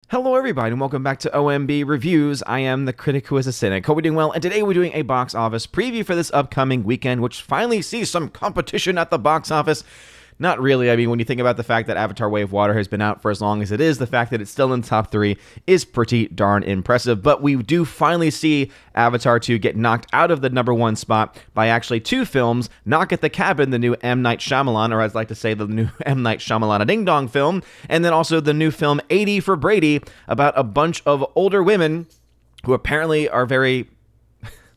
Hello everybody and welcome back to OMB Reviews. I am the critic who is a cynic. Hope you're doing well, and today we're doing a box office preview for this upcoming weekend, which finally sees some competition at the box office. Not really. I mean, when you think about the fact that Avatar Way of Water has been out for as long as it is, the fact that it's still in the top 3 is pretty darn impressive. But we do finally see Avatar 2 get knocked out of the number 1 spot by actually 2 films, Knock at the Cabin, the new M. Night Shyamalan, or as I like to say, the new M. Night Shyamalan Ding Dong film, and then also the new film 80 for Brady, about a bunch of older women who apparently are very,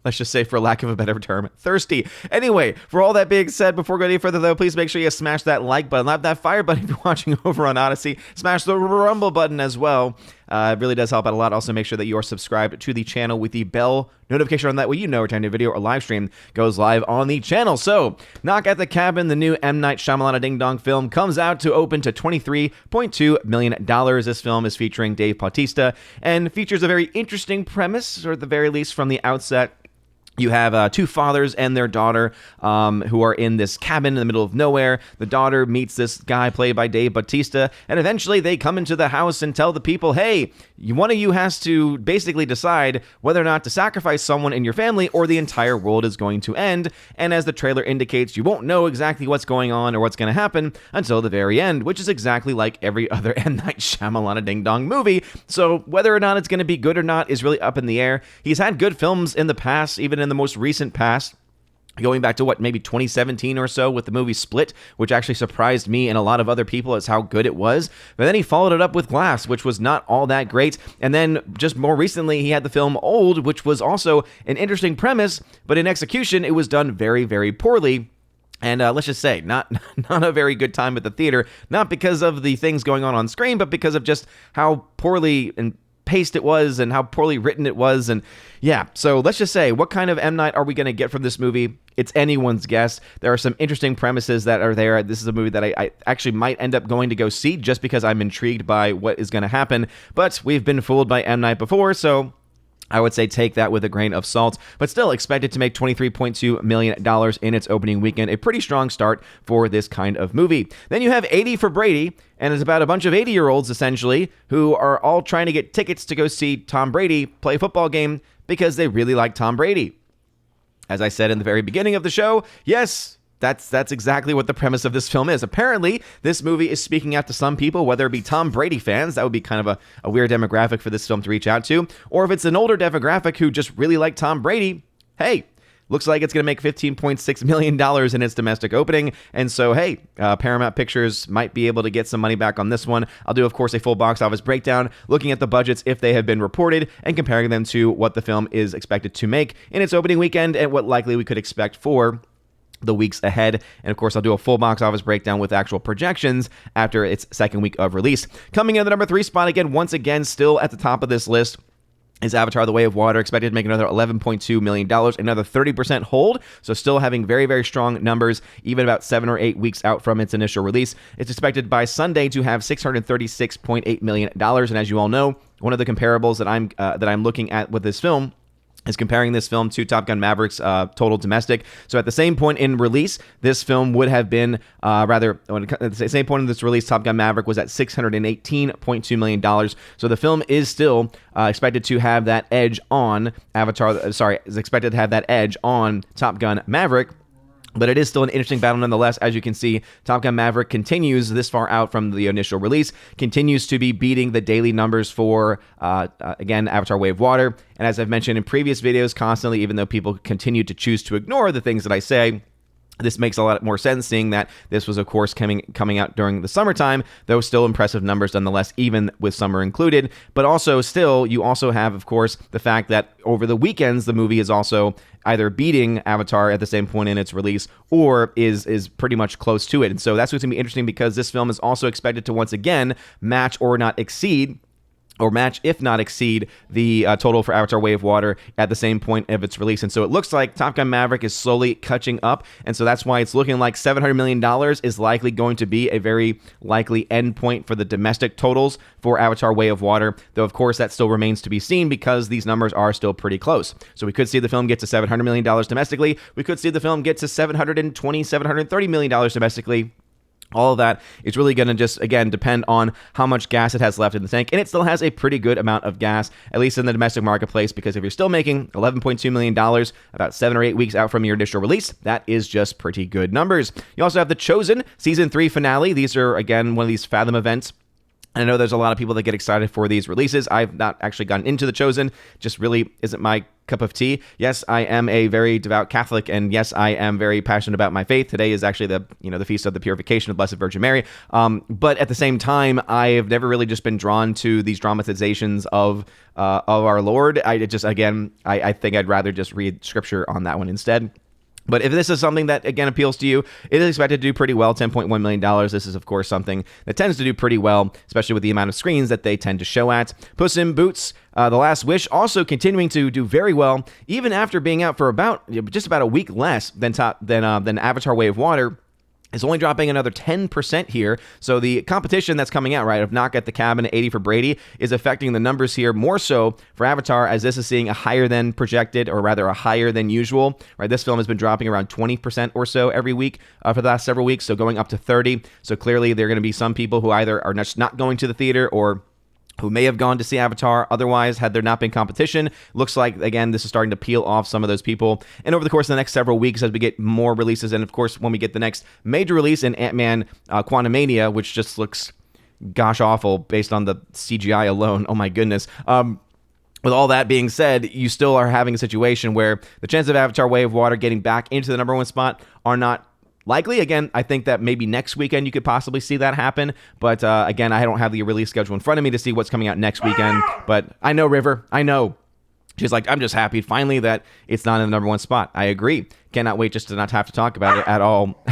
let's just say, for lack of a better term, thirsty. Anyway, for all that being said, before going any further, though, please make sure you smash that like button, not that fire button if you're watching over on Odyssey. Smash the rumble button as well. It really does help out a lot. Also, make sure that you are subscribed to the channel with the bell notification on that way you know every time a video or live stream goes live on the channel. So, Knock at the Cabin, the new M. Night Shyamalan Ding Dong film, comes out to open to $23.2 million. This film is featuring Dave Bautista and features a very interesting premise, or at the very least from the outset. You have 2 fathers and their daughter who are in this cabin in the middle of nowhere. The daughter meets this guy played by Dave Bautista, and eventually they come into the house and tell the people, hey, one of you has to basically decide whether or not to sacrifice someone in your family or the entire world is going to end. And as the trailer indicates, you won't know exactly what's going on or what's going to happen until the very end, which is exactly like every other M. Night Shyamalan Ding Dong movie. So whether or not it's going to be good or not is really up in the air. He's had good films in the past, even in the most recent past, going back to maybe 2017 or so with the movie Split, which actually surprised me and a lot of other people as how good it was. But then he followed it up with Glass, which was not all that great. And then just more recently, he had the film Old, which was also an interesting premise, but in execution, it was done very, very poorly. And let's just say, not a very good time at the theater, not because of the things going on screen, but because of just how poorly and paced it was and how poorly written it was. And yeah, so let's just say, what kind of M. Night are we going to get from this movie? It's anyone's guess. There are some interesting premises that are there. This is a movie that I actually might end up going to go see just because I'm intrigued by what is going to happen. But we've been fooled by M. Night before, so I would say take that with a grain of salt, but still expected to make $23.2 million in its opening weekend. A pretty strong start for this kind of movie. Then you have 80 for Brady, and it's about a bunch of 80-year-olds, essentially, who are all trying to get tickets to go see Tom Brady play a football game because they really like Tom Brady. As I said in the very beginning of the show, yes, that's exactly what the premise of this film is. Apparently, this movie is speaking out to some people, whether it be Tom Brady fans, that would be kind of a weird demographic for this film to reach out to, or if it's an older demographic who just really like Tom Brady, hey, looks like it's going to make $15.6 million in its domestic opening. And so, hey, Paramount Pictures might be able to get some money back on this one. I'll do, of course, a full box office breakdown, looking at the budgets if they have been reported and comparing them to what the film is expected to make in its opening weekend and what likely we could expect for the weeks ahead. And of course, I'll do a full box office breakdown with actual projections after its second week of release. Coming in at the number 3 spot, once again, still at the top of this list, is Avatar The Way of Water, expected to make another $11.2 million, another 30% hold, so still having very, very strong numbers, even about 7 or 8 weeks out from its initial release. It's expected by Sunday to have $636.8 million, and as you all know, one of the comparables that I'm looking at with this film is comparing this film to Top Gun Maverick's total domestic. So at the same point in release, this film would have been, at the same point in this release, Top Gun Maverick was at $618.2 million. So the film is still expected to have that edge on is expected to have that edge on Top Gun Maverick. But it is still an interesting battle nonetheless. As you can see, Top Gun Maverick continues this far out from the initial release, continues to be beating the daily numbers for, again, Avatar Way of Water. And as I've mentioned in previous videos constantly, even though people continue to choose to ignore the things that I say, this makes a lot more sense, seeing that this was, of course, coming out during the summertime, though still impressive numbers nonetheless, even with summer included. But also still, you also have, of course, the fact that over the weekends, the movie is also either beating Avatar at the same point in its release or is pretty much close to it. And so that's what's going to be interesting, because this film is also expected to once again match or not exceed, or match, if not exceed, the total for Avatar Way of Water at the same point of its release. And so it looks like Top Gun Maverick is slowly catching up, and so that's why it's looking like $700 million is likely going to be a very likely endpoint for the domestic totals for Avatar Way of Water, though of course that still remains to be seen because these numbers are still pretty close. So we could see the film get to $700 million domestically, we could see the film get to $730 million domestically, All of that is really going to just, again, depend on how much gas it has left in the tank. And it still has a pretty good amount of gas, at least in the domestic marketplace, because if you're still making $11.2 million about 7 or 8 weeks out from your initial release, that is just pretty good numbers. You also have The Chosen Season 3 finale. These are, again, one of these Fathom events. I know there's a lot of people that get excited for these releases. I've not actually gotten into The Chosen, just really isn't my cup of tea. Yes, I am a very devout Catholic, and yes, I am very passionate about my faith. Today is actually the feast of the purification of Blessed Virgin Mary. But at the same time, I have never really just been drawn to these dramatizations of our Lord. I think I'd rather just read scripture on that one instead. But if this is something that, again, appeals to you, it is expected to do pretty well, $10.1 million. This is, of course, something that tends to do pretty well, especially with the amount of screens that they tend to show at. Puss in Boots, The Last Wish, also continuing to do very well, even after being out for just about a week less than Avatar: Way of Water. It's only dropping another 10% here. So the competition that's coming out, right, of Knock at the Cabin, 80 for Brady, is affecting the numbers here more so for Avatar, as this is seeing a higher than projected, or rather a higher than usual, right? This film has been dropping around 20% or so every week for the last several weeks, so going up to 30. So clearly there are going to be some people who either are just not going to the theater or who may have gone to see Avatar otherwise had there not been competition. Looks like, again, this is starting to peel off some of those people. And over the course of the next several weeks, as we get more releases, and of course, when we get the next major release in Ant-Man Quantumania, which just looks gosh awful based on the CGI alone. Oh my goodness. With all that being said, you still are having a situation where the chance of Avatar: Way of Water getting back into the number one spot are not likely. Again, I think that maybe next weekend you could possibly see that happen. But again, I don't have the release schedule in front of me to see what's coming out next weekend. But I know, River, I know. She's like, I'm just happy finally that it's not in the number one spot. I agree. Cannot wait just to not have to talk about it at all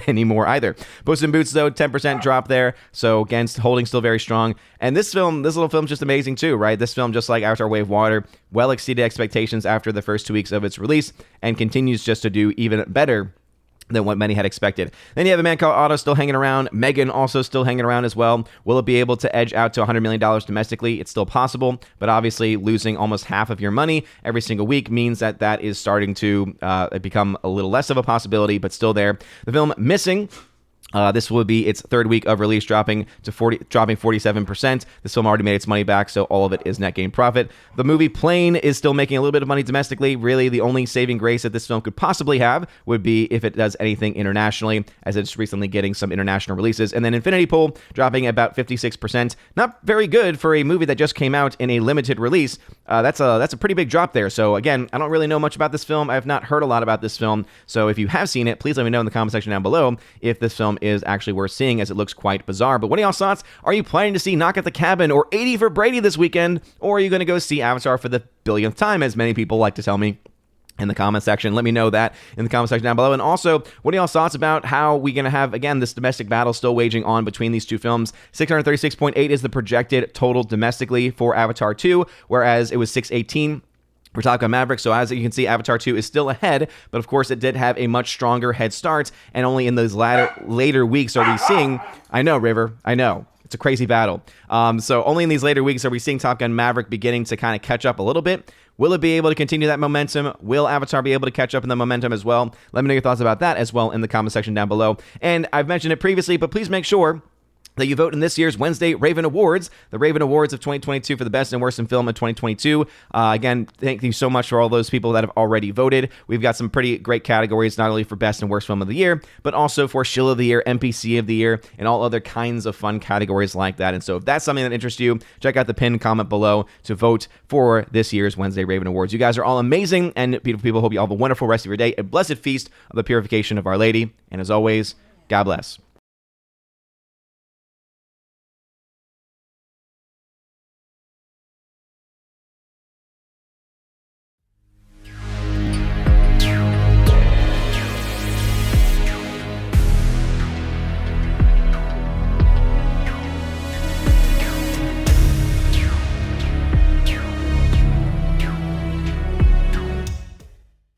anymore either. Puss in Boots, though, 10% drop there. So again, holding still very strong. And this little film's just amazing too, right? This film, just like Avatar: Way of Water, well exceeded expectations after the first 2 weeks of its release and continues just to do even better than what many had expected. Then you have A Man Called Otto still hanging around. Megan also still hanging around as well. Will it be able to edge out to $100 million domestically? It's still possible, but obviously losing almost half of your money every single week means that is starting to become a little less of a possibility, but still there. The film Missing, this will be its third week of release, dropping 47%. This film already made its money back, so all of it is net gain profit. The movie Plane is still making a little bit of money domestically. Really, the only saving grace that this film could possibly have would be if it does anything internationally, as it's recently getting some international releases. And then Infinity Pool dropping about 56%. Not very good for a movie that just came out in a limited release. That's a pretty big drop there. So again, I don't really know much about this film. I have not heard a lot about this film. So if you have seen it, please let me know in the comment section down below if this film is actually worth seeing, as it looks quite bizarre. But what are y'all's thoughts? Are you planning to see Knock at the Cabin or 80 for Brady this weekend? Or are you going to go see Avatar for the billionth time, as many people like to tell me in the comment section? Let me know that in the comment section down below. And also, what are y'all's thoughts about how we're going to have, again, this domestic battle still waging on between these two films? 636.8 is the projected total domestically for Avatar 2, whereas it was 618 for Top Gun Maverick. So as you can see, Avatar 2 is still ahead, but of course it did have a much stronger head start, and only in those later weeks are we seeing, I know, River, I know, it's a crazy battle. So only in these later weeks are we seeing Top Gun Maverick beginning to kind of catch up a little bit. Will it be able to continue that momentum? Will Avatar be able to catch up in the momentum as well? Let me know your thoughts about that as well in the comment section down below. And I've mentioned it previously, but please make sure that you vote in this year's Wednesday Raven Awards, the Raven Awards of 2022 for the best and worst in film of 2022. Again, thank you so much for all those people that have already voted. We've got some pretty great categories, not only for best and worst film of the year, but also for Shill of the Year, NPC of the Year, and all other kinds of fun categories like that. And so if that's something that interests you, check out the pinned comment below to vote for this year's Wednesday Raven Awards. You guys are all amazing and beautiful people. Hope you all have a wonderful rest of your day, a blessed feast of the purification of Our Lady. And as always, God bless.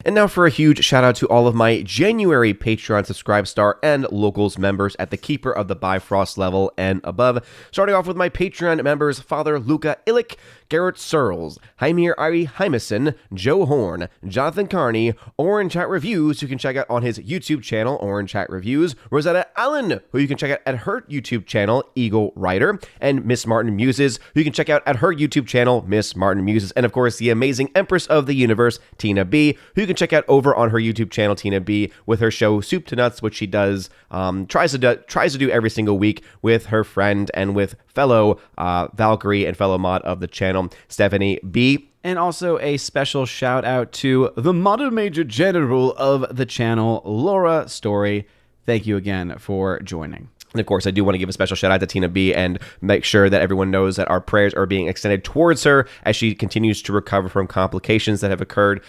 And now for a huge shout out to all of my January Patreon Subscribe Star and Locals members at the Keeper of the Bifrost level and above. Starting off with my Patreon members, Father Luca Illich, Garrett Searles, Heimir Ari Hymason, Joe Horn, Jonathan Carney, Orange Chat Reviews, who you can check out on his YouTube channel, Orange Chat Reviews, Rosetta Allen, who you can check out at her YouTube channel, Eagle Rider, and Miss Martin Muses, who you can check out at her YouTube channel, Miss Martin Muses, and of course the amazing Empress of the Universe, Tina B, who you can check out over on her YouTube channel, Tina B, with her show Soup to Nuts, which she does, tries to do every single week with her friend and with fellow Valkyrie and fellow mod of the channel, Stephanie B. And also a special shout out to the Modern Major General of the channel, Laura Story. Thank you again for joining. And of course, I do want to give a special shout out to Tina B and make sure that everyone knows that our prayers are being extended towards her as she continues to recover from complications that have occurred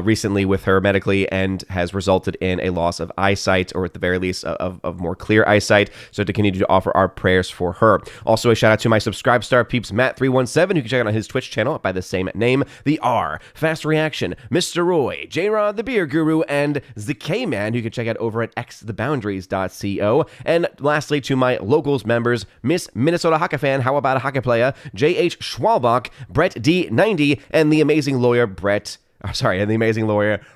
recently with her medically and has resulted in a loss of eyesight, or at the very least of more clear eyesight. So to continue to offer our prayers for her. Also a shout out to my Subscribe Star peeps, Matt317, who can check out on his Twitch channel by the same name, The R, Fast Reaction, Mr. Roy, J-Rod the Beer Guru, and the K-Man, who you can check out over at xtheboundaries.co. And lastly, to my Locals members, Miss Minnesota Hockey Fan, How About a Hockey Player, J.H. Schwalbach, Brett D90, and the amazing lawyer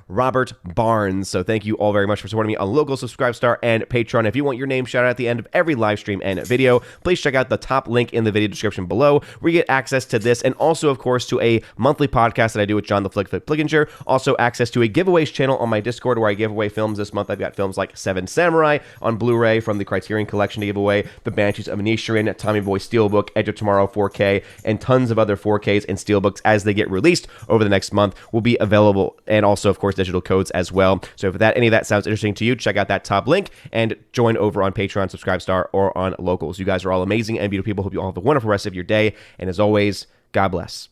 Robert Barnes. So thank you all very much for supporting me on Local, Subscribe Star, and Patreon. If you want your name shouted out at the end of every live stream and video, please check out the top link in the video description below, where you get access to this, and also, of course, to a monthly podcast that I do with John the Flick Flickinger. Also, access to a giveaways channel on my Discord, where I give away films this month. I've got films like Seven Samurai on Blu-ray from the Criterion Collection to give away, The Banshees of Inisherin, Tommy Boy Steelbook, Edge of Tomorrow 4K, and tons of other 4Ks and Steelbooks as they get released over the next month will be available, and also, of course, digital codes as well. So if any of that sounds interesting to you, check out that top link and join over on Patreon, Subscribe Star, or on Locals. You guys are all amazing and beautiful people. Hope you all have a wonderful rest of your day, and as always, God bless.